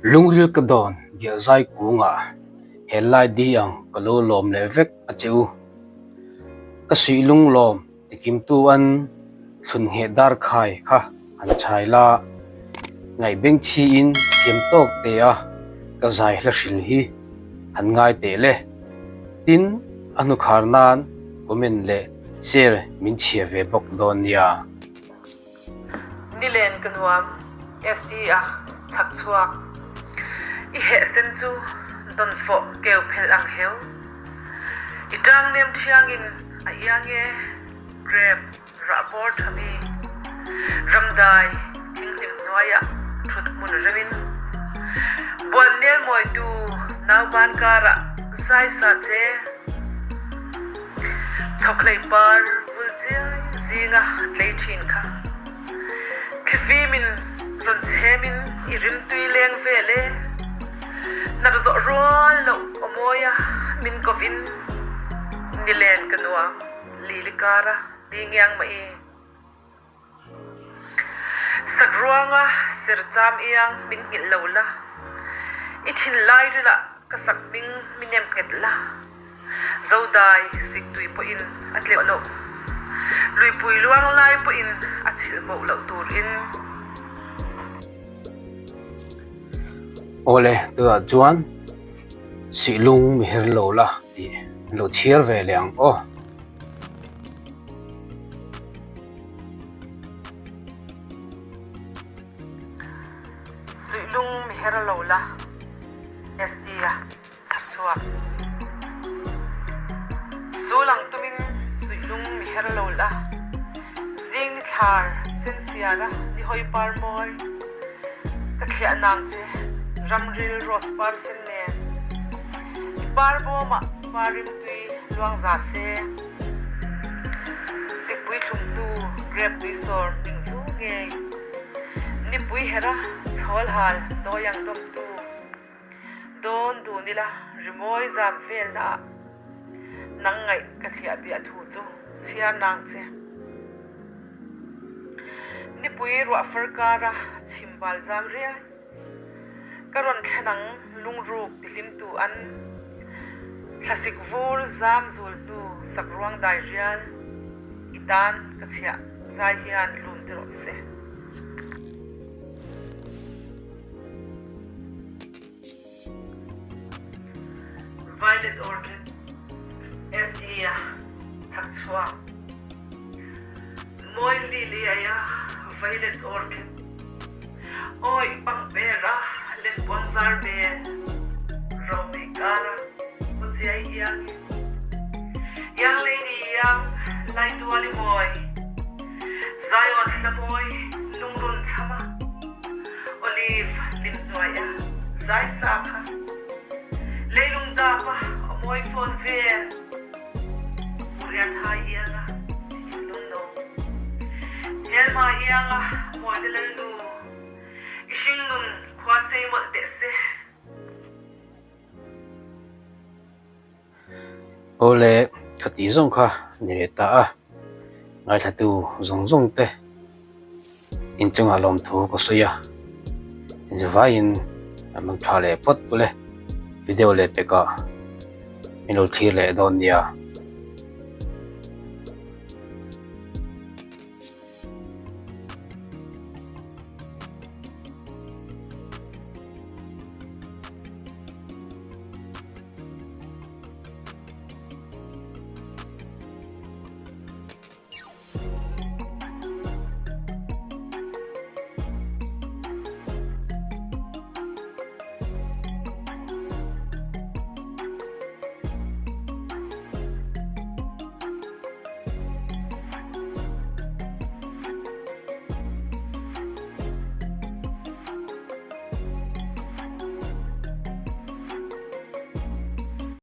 Lungril ka don dia zai kunga helai di ang kalo lom le vek acheu ka sui lung lom tikim tu an sun he dar khai kha an chai la ngai beng chi in thiam tok te a ka zai hla hril hi an ngai te le tin anu khar nan komen le ser min chia ve bok don ya Nilèn ka nuam SD a chhakchhuak I he sen chu don fo keu phel ang heu I tang nem thiang in a yange grab rapor thami ramdai thing lim noya thut mun remin bon nel moi tu naw ban kara sai sa che choklei par vul che zinga tlei thin kha khifimin ron chemin irim tui leng vele na zo rol lo omoya min kovin Nilèn ka nuam lilikara lingyang mai sagruanga sircham iyang min ngil lola ithin lai rila kasak ming minem ketla zodai siktui po in atle lo lui pui luang lai po in athil mo lo tur in ole tu a chuan si lung mi her lo la ti lo chiar ve liang o suilung mi hera lola estia chhakchhuak sulang tumin suilung mi hera lola zing thar sensiara ni hoi par moi ka khia nang che ramril ros par sen ne par bo ma parim tui luang za se sikpui thum tu grab tui sor ning zu nge ni pui hera chhol hal do yang dom tu don du nila rimoi zam vel na nang ngai ka thia bi athu chu chia nang che ni pui ro farkara chimbal zam ria karon thanang lungruk tilim tu an klasik vol zam zul tu sakruang dai rial itan ka chia zai hian lum tro se violet orchid SEA chhakchhuak moi lili aya violet orchid oi pang pera len bonzar be romikara putsiai yang lady yang lai duali moi zion la moi lungrun chama olive lim noya zai sakha leilung dapa moi phone vel muriat hai yanga lundo helma yanga moi delelu ishing nun khwasei mo tese ole khati zong kha ne ta a ngai tha tu zong zong te in chung alom thu ko suya in amang thale pot kule video le pe ka minul thir le don dia